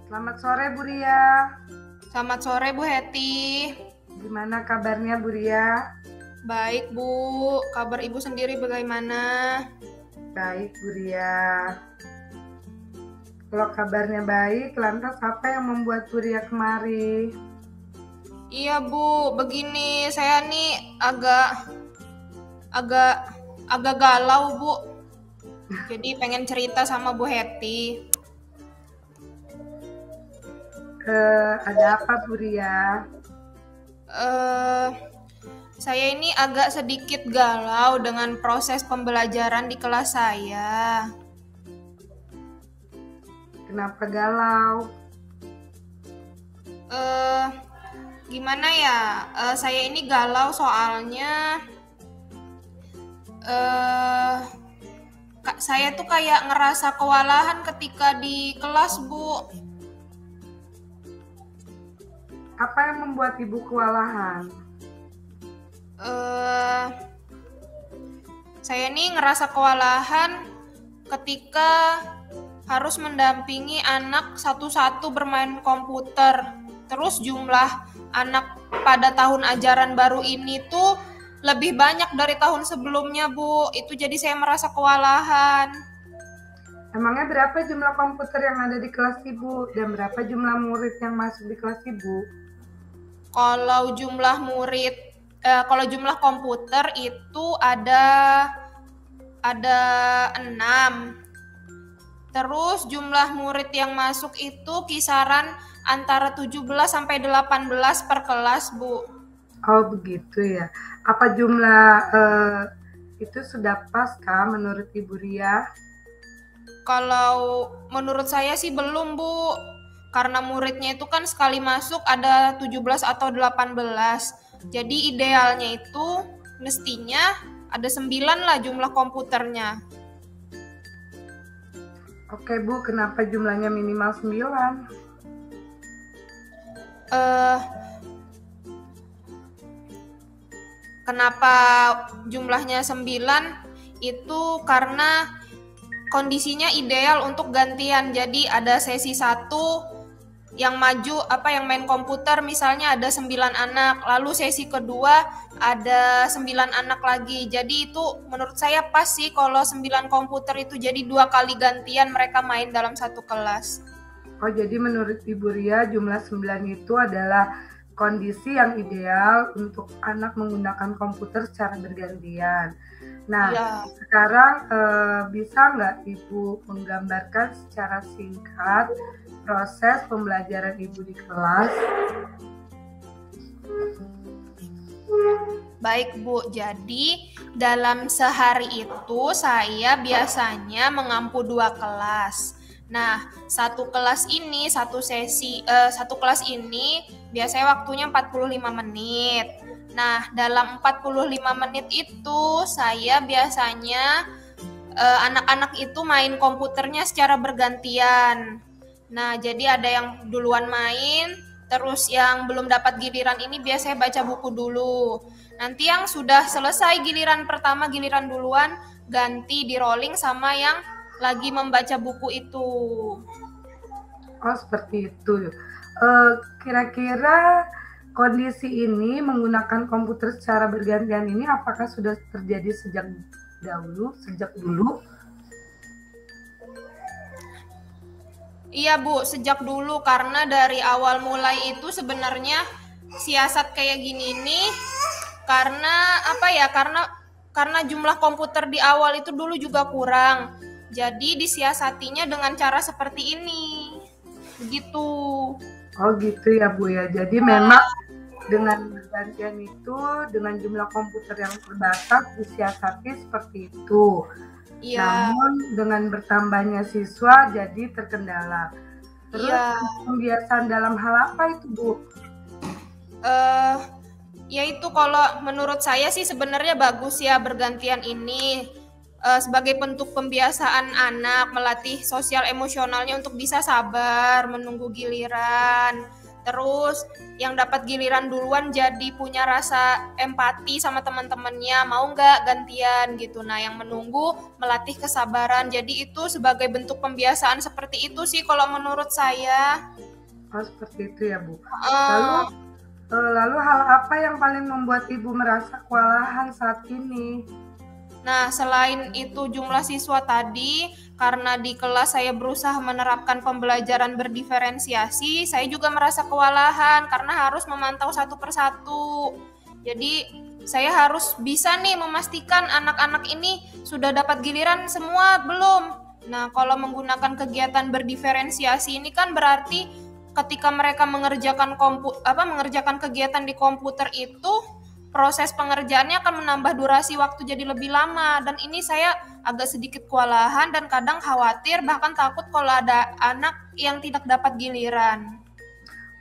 Selamat sore Bu Ria. Selamat sore Bu Heti. Gimana kabarnya Bu Ria? Baik Bu, kabar Ibu sendiri bagaimana? Baik Bu Ria. Kalau kabarnya baik, lantas apa yang membuat Bu Ria kemari? Iya Bu, begini saya nih agak galau Bu. Jadi pengen cerita sama Bu Heti. Ada apa Bu Ria? Eh, saya ini agak sedikit galau dengan proses pembelajaran di kelas saya. Kenapa galau? Gimana ya? Saya ini galau soalnya saya tuh kayak ngerasa kewalahan ketika di kelas, Bu. Apa yang membuat Ibu kewalahan? Saya ini ngerasa kewalahan ketika harus mendampingi anak satu-satu bermain komputer. Terus jumlah anak pada tahun ajaran baru ini tuh lebih banyak dari tahun sebelumnya, Bu. Itu jadi saya merasa kewalahan. Emangnya berapa jumlah komputer yang ada di kelas Ibu? Dan berapa jumlah murid yang masuk di kelas Ibu? Kalau jumlah komputer itu ada 6. Terus jumlah murid yang masuk itu kisaran antara 17 sampai 18 per kelas, Bu. Oh begitu ya. Apa jumlah itu sudah pas kah menurut Ibu Ria? Kalau menurut saya sih belum, Bu. Karena muridnya itu kan sekali masuk ada 17 atau 18. Jadi idealnya itu mestinya ada 9 lah jumlah komputernya. Oke Bu, kenapa jumlahnya minimal 9? Kenapa jumlahnya 9? Itu karena kondisinya ideal untuk gantian. Jadi ada sesi 1 yang maju yang main komputer misalnya ada 9 anak, lalu sesi kedua ada 9 anak lagi. Jadi itu menurut saya pas sih kalau 9 komputer itu jadi 2 kali gantian mereka main dalam satu kelas. Oh jadi menurut Ibu Ria jumlah 9 itu adalah kondisi yang ideal untuk anak menggunakan komputer secara bergantian. Nah, ya. Sekarang bisa nggak Ibu menggambarkan secara singkat proses pembelajaran Ibu di kelas? Baik Bu, jadi dalam sehari itu saya biasanya mengampu 2 kelas. Nah, satu kelas ini biasanya waktunya 45 menit. Nah, dalam 45 menit itu saya biasanya anak-anak itu main komputernya secara bergantian. Nah, jadi ada yang duluan main, terus yang belum dapat giliran ini biasanya baca buku dulu. Nanti yang sudah selesai giliran pertama, giliran duluan, ganti di rolling sama yang lagi membaca buku itu. Oh, seperti itu. Kira-kira kondisi ini menggunakan komputer secara bergantian ini apakah sudah terjadi sejak dulu? Iya Bu, sejak dulu karena dari awal mulai itu sebenarnya siasat kayak gini nih karena jumlah komputer di awal itu dulu juga kurang. Jadi disiasatinya dengan cara seperti ini. Begitu. Oh gitu ya Bu ya. Jadi memang dengan bergantian itu dengan jumlah komputer yang terbatas disiasati seperti itu. Iya. Namun dengan bertambahnya siswa jadi terkendala. Terus pembiasaan dalam hal apa itu Bu? Yaitu kalau menurut saya sih sebenarnya bagus ya bergantian ini. Sebagai bentuk pembiasaan anak, melatih sosial emosionalnya untuk bisa sabar, menunggu giliran. Terus yang dapat giliran duluan jadi punya rasa empati sama teman-temannya, mau nggak gantian gitu. Nah, yang menunggu melatih kesabaran. Jadi itu sebagai bentuk pembiasaan seperti itu sih kalau menurut saya. Oh, seperti itu ya, Bu. Lalu hal apa yang paling membuat Ibu merasa kewalahan saat ini? Nah, selain itu jumlah siswa tadi, karena di kelas saya berusaha menerapkan pembelajaran berdiferensiasi, saya juga merasa kewalahan karena harus memantau satu persatu. Jadi, saya harus bisa nih memastikan anak-anak ini sudah dapat giliran semua belum. Nah, kalau menggunakan kegiatan berdiferensiasi ini kan berarti ketika mereka mengerjakan kegiatan di komputer itu proses pengerjaannya akan menambah durasi waktu jadi lebih lama, dan ini saya agak sedikit kewalahan dan kadang khawatir bahkan takut kalau ada anak yang tidak dapat giliran.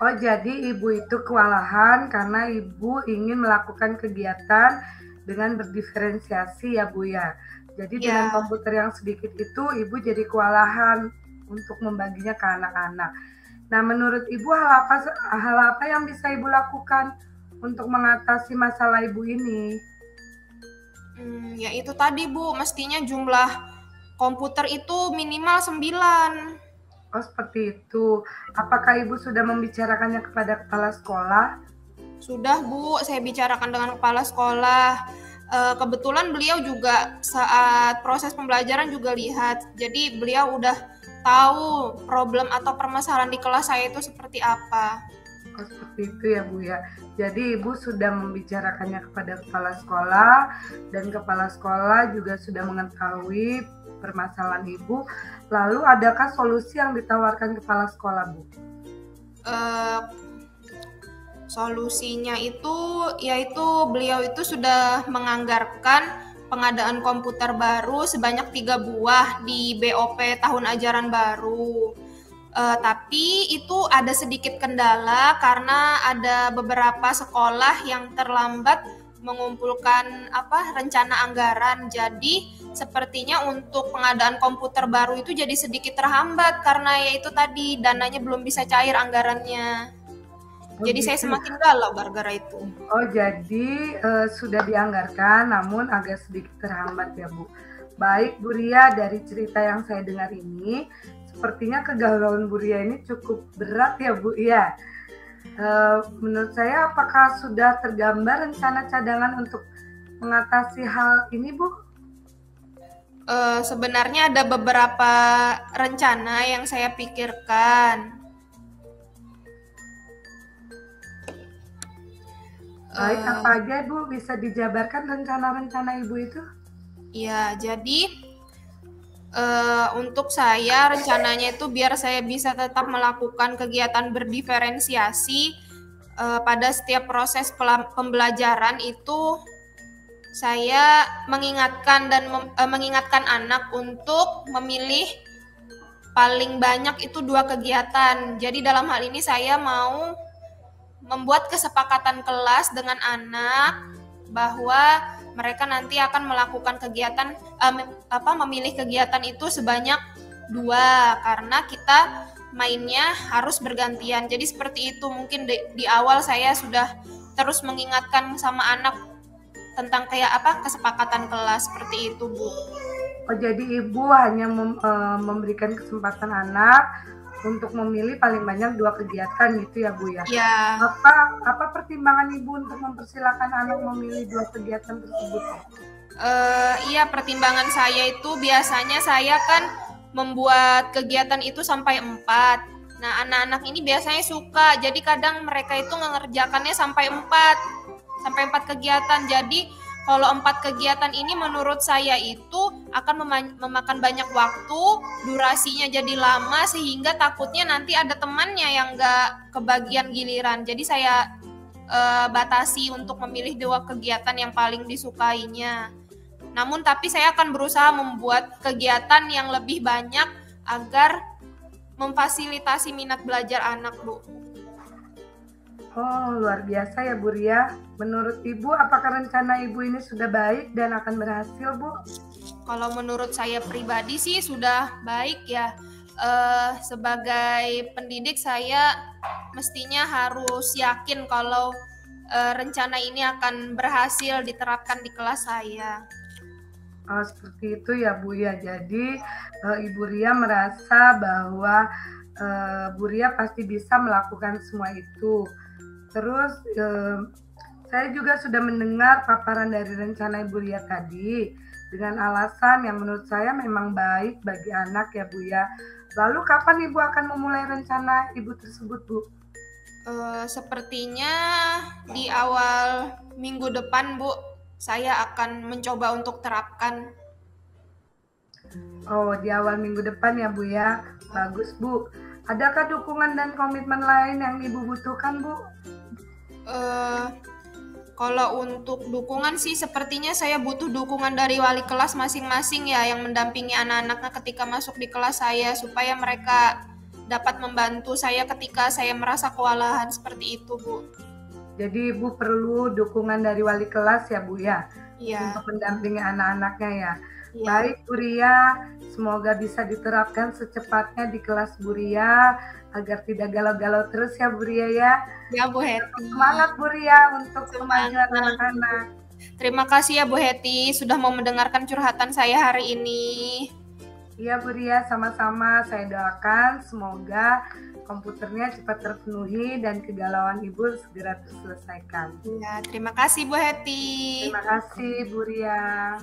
Oh, jadi Ibu itu kewalahan karena Ibu ingin melakukan kegiatan dengan berdiferensiasi ya, Bu ya. Jadi dengan komputer yang sedikit itu Ibu jadi kewalahan untuk membaginya ke anak-anak. Nah, menurut Ibu hal apa yang bisa Ibu lakukan untuk mengatasi masalah Ibu ini? Ya itu tadi, Bu, mestinya jumlah komputer itu minimal 9. Oh, seperti itu. Apakah Ibu sudah membicarakannya kepada kepala sekolah? Sudah, Bu, saya bicarakan dengan kepala sekolah. Kebetulan beliau juga saat proses pembelajaran juga lihat. Jadi beliau udah tahu problem atau permasalahan di kelas saya itu seperti apa. Oh, seperti itu ya, Bu ya. Jadi Ibu sudah membicarakannya kepada kepala sekolah dan kepala sekolah juga sudah mengetahui permasalahan Ibu. Lalu adakah solusi yang ditawarkan kepala sekolah, Bu? Solusinya itu yaitu beliau itu sudah menganggarkan pengadaan komputer baru sebanyak 3 buah di BOP tahun ajaran baru. Tapi itu ada sedikit kendala karena ada beberapa sekolah yang terlambat mengumpulkan rencana anggaran. Jadi sepertinya untuk pengadaan komputer baru itu jadi sedikit terhambat karena yaitu tadi dananya belum bisa cair anggarannya. Jadi saya semakin galau gara-gara itu. Oh, jadi sudah dianggarkan namun agak sedikit terhambat ya, Bu. Baik, Bu Ria, dari cerita yang saya dengar ini sepertinya kegalauan Bu Ria ini cukup berat ya, Bu ya. Menurut saya apakah sudah tergambar rencana cadangan untuk mengatasi hal ini, Bu? Sebenarnya ada beberapa rencana yang saya pikirkan. Baik, apa aja, Bu? Bisa dijabarkan rencana-rencana Ibu itu? Ya, jadi untuk saya rencananya itu biar saya bisa tetap melakukan kegiatan berdiferensiasi pada setiap proses pembelajaran itu saya mengingatkan mengingatkan anak untuk memilih paling banyak itu 2 kegiatan. Jadi dalam hal ini saya mau membuat kesepakatan kelas dengan anak bahwa mereka nanti akan melakukan kegiatan memilih kegiatan itu sebanyak 2 karena kita mainnya harus bergantian. Jadi seperti itu, mungkin di awal saya sudah terus mengingatkan sama anak tentang kesepakatan kelas seperti itu, Bu. Oh, jadi Ibu hanya memberikan kesempatan anak untuk memilih paling banyak 2 kegiatan gitu ya, Bu ya? Ya. Apa pertimbangan Ibu untuk mempersilakan anak memilih 2 kegiatan tersebut? Iya, pertimbangan saya itu biasanya saya kan membuat kegiatan itu sampai 4. Nah, anak-anak ini biasanya suka, jadi kadang mereka itu mengerjakannya sampai 4 kegiatan. Jadi kalau 4 kegiatan ini menurut saya itu akan memakan banyak waktu, durasinya jadi lama sehingga takutnya nanti ada temannya yang nggak kebagian giliran. Jadi saya batasi untuk memilih 2 kegiatan yang paling disukainya. Namun tapi saya akan berusaha membuat kegiatan yang lebih banyak agar memfasilitasi minat belajar anak, Bu. Oh, luar biasa ya, Bu Ria. Menurut Ibu, apakah rencana Ibu ini sudah baik dan akan berhasil, Bu? Kalau menurut saya pribadi sih sudah baik ya. sebagai pendidik saya mestinya harus yakin kalau rencana ini akan berhasil diterapkan di kelas saya. Seperti itu ya Bu ya. Jadi Ibu Ria merasa bahwa Bu Ria pasti bisa melakukan semua itu. Terus saya juga sudah mendengar paparan dari rencana Ibu Ria tadi dengan alasan yang menurut saya memang baik bagi anak ya Bu ya. Lalu kapan Ibu akan memulai rencana Ibu tersebut Bu? Sepertinya di awal minggu depan Bu, saya akan mencoba untuk terapkan. Oh, di awal minggu depan ya Bu ya. Bagus Bu. Adakah dukungan dan komitmen lain yang Ibu butuhkan Bu? Kalau untuk dukungan sih sepertinya saya butuh dukungan dari wali kelas masing-masing ya yang mendampingi anak-anaknya ketika masuk di kelas saya supaya mereka dapat membantu saya ketika saya merasa kewalahan seperti itu Bu. Jadi Ibu perlu dukungan dari wali kelas ya Bu ya? Iya. Untuk mendampingi anak-anaknya ya. Iya. Baik Bu Ria, semoga bisa diterapkan secepatnya di kelas Bu Ria agar tidak galau-galau terus ya Bu Ria ya. Ya Bu Heti. Semangat Bu Ria untuk kemajuan anak-anak. Terima kasih ya Bu Heti sudah mau mendengarkan curhatan saya hari ini. Iya Bu Ria, sama-sama saya doakan semoga komputernya cepat terpenuhi dan kegalauan Ibu segera terselesaikan. Ya, terima kasih Bu Heti. Terima kasih Bu Ria.